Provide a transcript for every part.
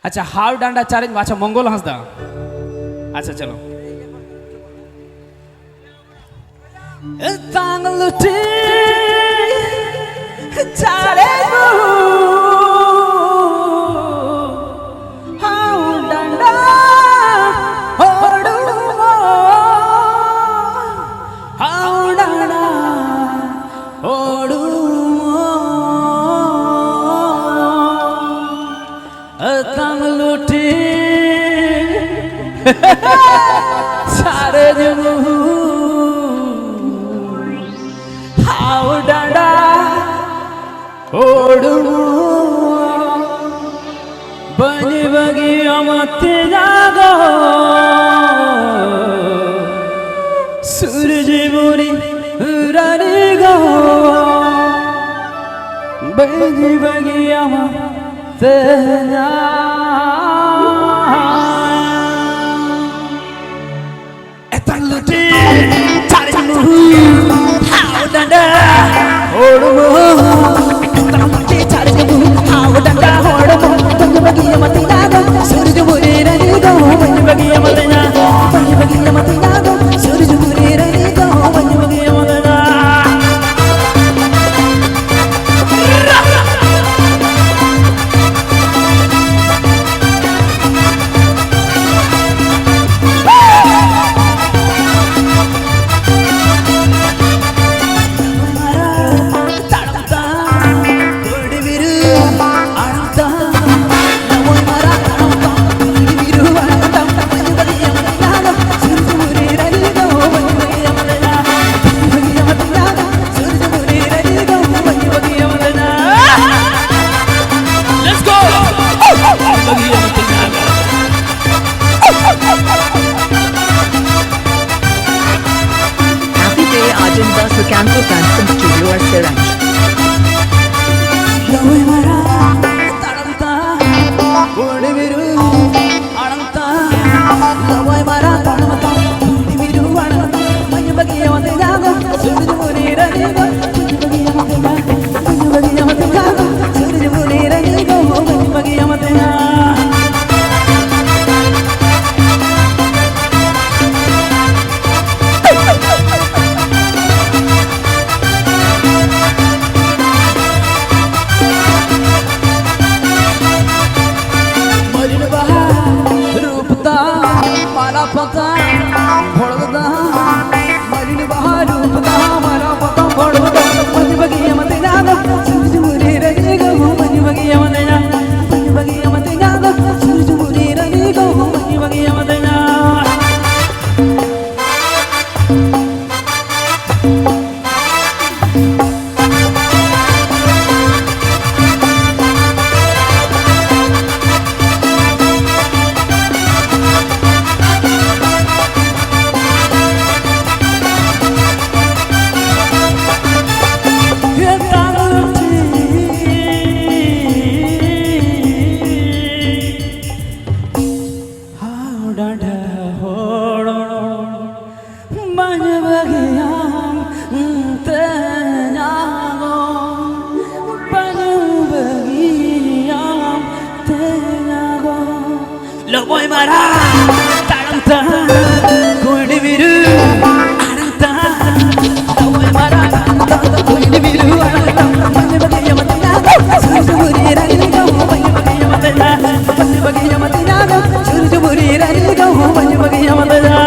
अच्छा हाव डांडा चैलेंज अच्छा मंगल हंसदा अच्छा चलो तांगलुटी चैलेंज हाव डांडा ओडू हाव डांडा ओडू तांगलुटी सारे जमू हाव डांडा ओडू बनी बगी अमते जागो सूरज बुरी रानी गो बनी बगी अमते तांगलुटी चारे जमू हाव डांडा ओडू तांगलुटी चारे जमू हाव डांडा ओडू बनी बगी अमते जागो सूरज बुरी रानी गो बनी बगी अमते जागो बनी बगी अमते जागो सूरज बुरी रानी गो बनी बगी अमते जागो Happy day Ajinda Sukanto Dancing Studio at Siranj. Lo voy mara taranta kundi biru aranta lo voy mara taranta kundi biru aranta mane bagi matina surj buri rani go mane bagi matina mane bagi matina surj buri rani go mane bagi matina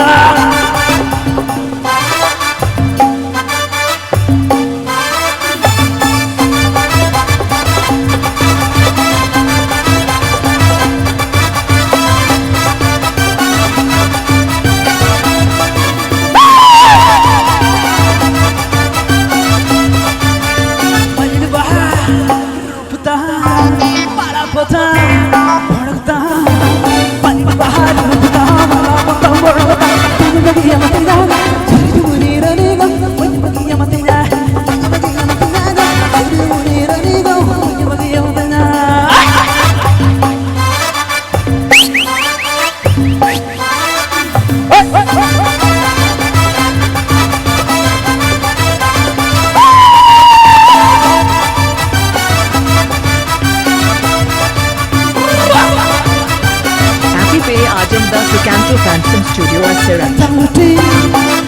Rajan the Sukanto Phantom Studio Asera. Tauti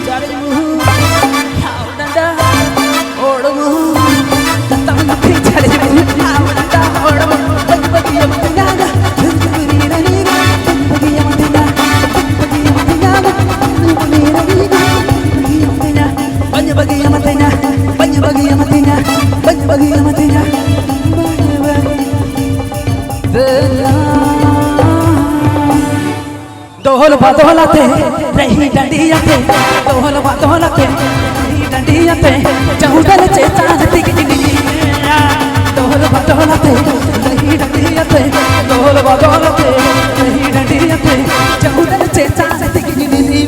carimu kau danda odamu datang nanti carimu kau danda odamu bagi yang tinggal beri rani bagi yang tinggal bagi yang tinggal beri rani bagi yang tinggal banyak bagi yang tinggal banyak bagi yang tinggal banyak bagi yang tinggal दोहल बादोलाते रही डंडियाते दोहल बादोलाते रही डंडियाते चौदल चेतान तिगनी दोहल बादोलाते रही डंडियाते दोहल बादोलाते रही डंडियाते चौदल चेतान तिगनी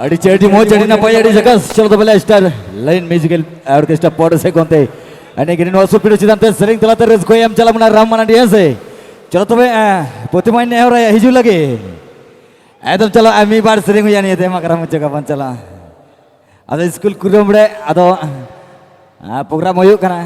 अड़ी चेटी मो चेटी ना पाई अड़ी जगह चलो तो पहले स्टार लाइन म्यूजिकल ऑर्केस्ट्रा पॉड से कोंते अने गिरिन वासु पिरो चिदांते सरिंग तलाते रेस कोई हम चला मना राम मना डिया से चलो तो पोतिमाइन ने हो रहा है हिजू लगे एकदम चलो अमी बार सरिंग हुई नहीं थे मकरा मुझे कपन चला अदो स्कूल कुरुम बड़े अदो प्रोग्राम होयो कना